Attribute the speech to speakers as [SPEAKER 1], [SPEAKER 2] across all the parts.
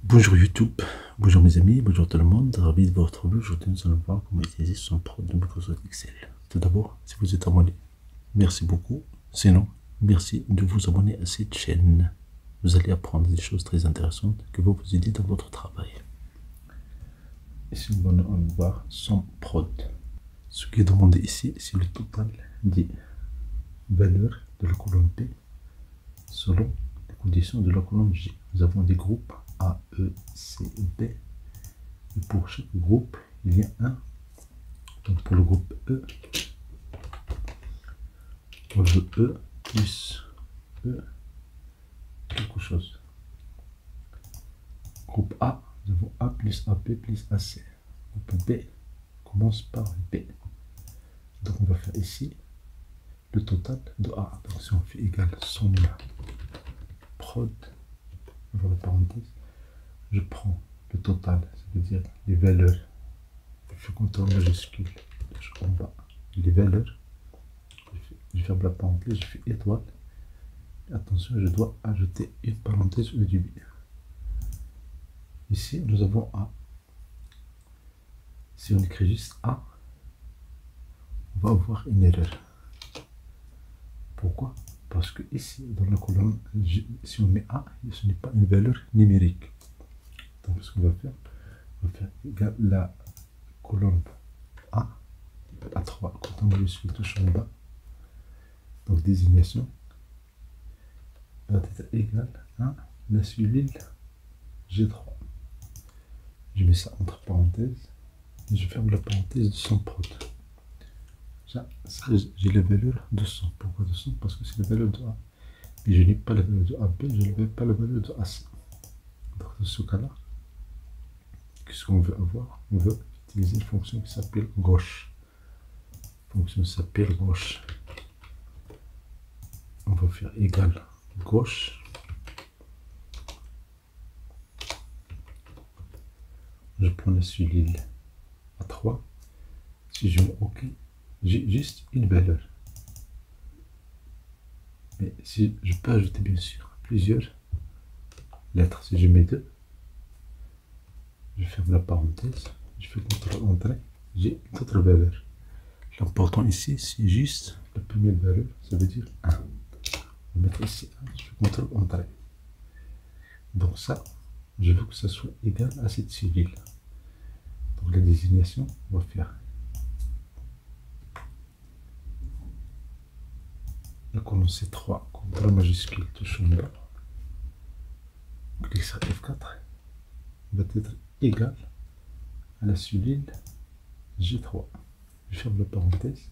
[SPEAKER 1] Bonjour YouTube, bonjour mes amis, bonjour tout le monde, ravi de vous retrouver. Aujourd'hui nous allons voir comment utiliser son prod de Microsoft Excel. Tout d'abord, si vous êtes abonné, merci beaucoup. Sinon, merci de vous abonner à cette chaîne. Vous allez apprendre des choses très intéressantes qui vont vous aider dans votre travail. Ici, on va voir son prod. Ce qui est demandé ici, c'est le total des valeurs de la colonne P selon les conditions de la colonne J. Nous avons des groupes A, E, C, B. Et pour chaque groupe, il y a un. Donc pour le groupe E, on veut E plus E quelque chose. Groupe A, nous avons A plus AP plus AC. Groupe B commence par B. Donc on va faire ici le total de A. Donc si on fait égal somme prod, on la parenthèse, je prends le total, ça veut dire les valeurs. Je fais CTRL majuscule en bas, les valeurs. Je ferme la parenthèse, je fais étoile. Attention, je dois ajouter une parenthèse au début. Ici, nous avons A. Si on écrit juste A, on va avoir une erreur. Pourquoi? Parce que ici, dans la colonne, si on met A, ce n'est pas une valeur numérique. Donc, ce qu'on va faire, on va faire égal la colonne A à 3. Quand on majuscule touche en bas, donc désignation va être égale à la cellule G3. Je mets ça entre parenthèses et je ferme la parenthèse de son prod. Ça j'ai la valeur de 100. Pourquoi de 100? Parce que c'est la valeur de A. Mais je n'ai pas la valeur de AB, je n'ai pas la valeur de AC. Donc dans ce cas-là, qu'est-ce qu'on veut avoir? On veut utiliser une fonction qui s'appelle gauche. La fonction s'appelle gauche. On va faire égal gauche. Je prends la cellule à 3. Si je mets OK, j'ai juste une valeur. Mais si je peux ajouter bien sûr plusieurs lettres, si je mets 2, je ferme la parenthèse, je fais CTRL entrée, j'ai une autre valeur. L'important ici, c'est juste la première valeur, ça veut dire 1. On va mettre ici 1, je fais CTRL entrée. Donc ça, je veux que ça soit égal à cette cellule. Donc la désignation, on va faire la colonne C3, CTRL majuscule, touche en bas, clique sur F4, va être égal à la cellule G3. Je ferme la parenthèse,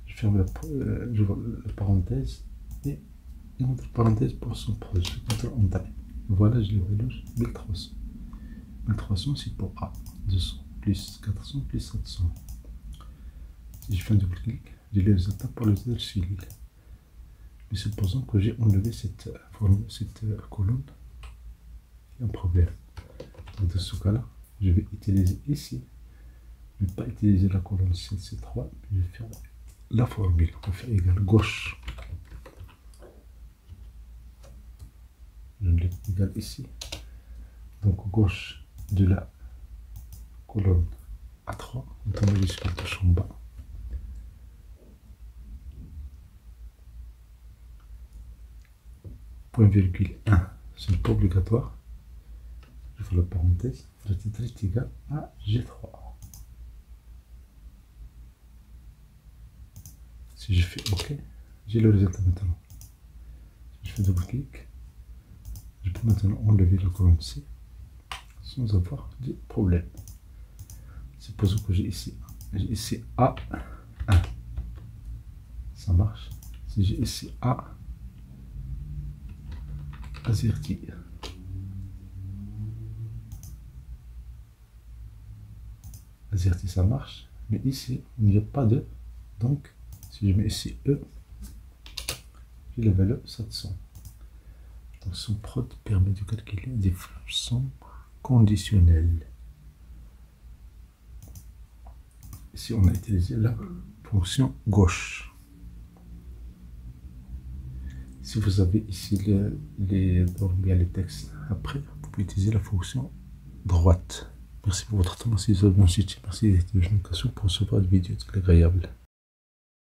[SPEAKER 1] je ferme la parenthèse et une autre parenthèse pour son projet. Je fais CTRL entrée. Voilà, je l'ai valeur 1300. 1300 c'est pour A, 200 plus 400 plus 700. Si je fais un double clic, j'ai les résultats pour les autres cellules. Mais supposons que j'ai enlevé cette colonne, il y a un problème. Donc dans ce cas-là, je vais utiliser ici, je ne vais pas utiliser la colonne C3, je vais faire la formule. On va faire égal gauche. Je l'ai égal ici. Donc gauche de la colonne A3, on va majuscule touche en bas. Point virgule 1, ce n'est pas obligatoire. Je fais la parenthèse, doit être égal à G3. Si je fais OK, j'ai le résultat maintenant. Si je fais double clic, je peux maintenant enlever la colonne C sans avoir de problème. Supposons que j'ai ici A1, ça marche. Si j'ai ici A, AZERTY, AZERTY ça marche, mais ici il n'y a pas de, donc si je mets ici E, j'ai la valeur 700. Donc son prod permet de calculer des sommes conditionnelles. Ici on a utilisé la fonction gauche. Si vous avez ici les textes après, vous pouvez utiliser la fonction droite. Merci pour votre attention. Merci d'être venu. Merci d'être venu pour recevoir une vidéo très agréable.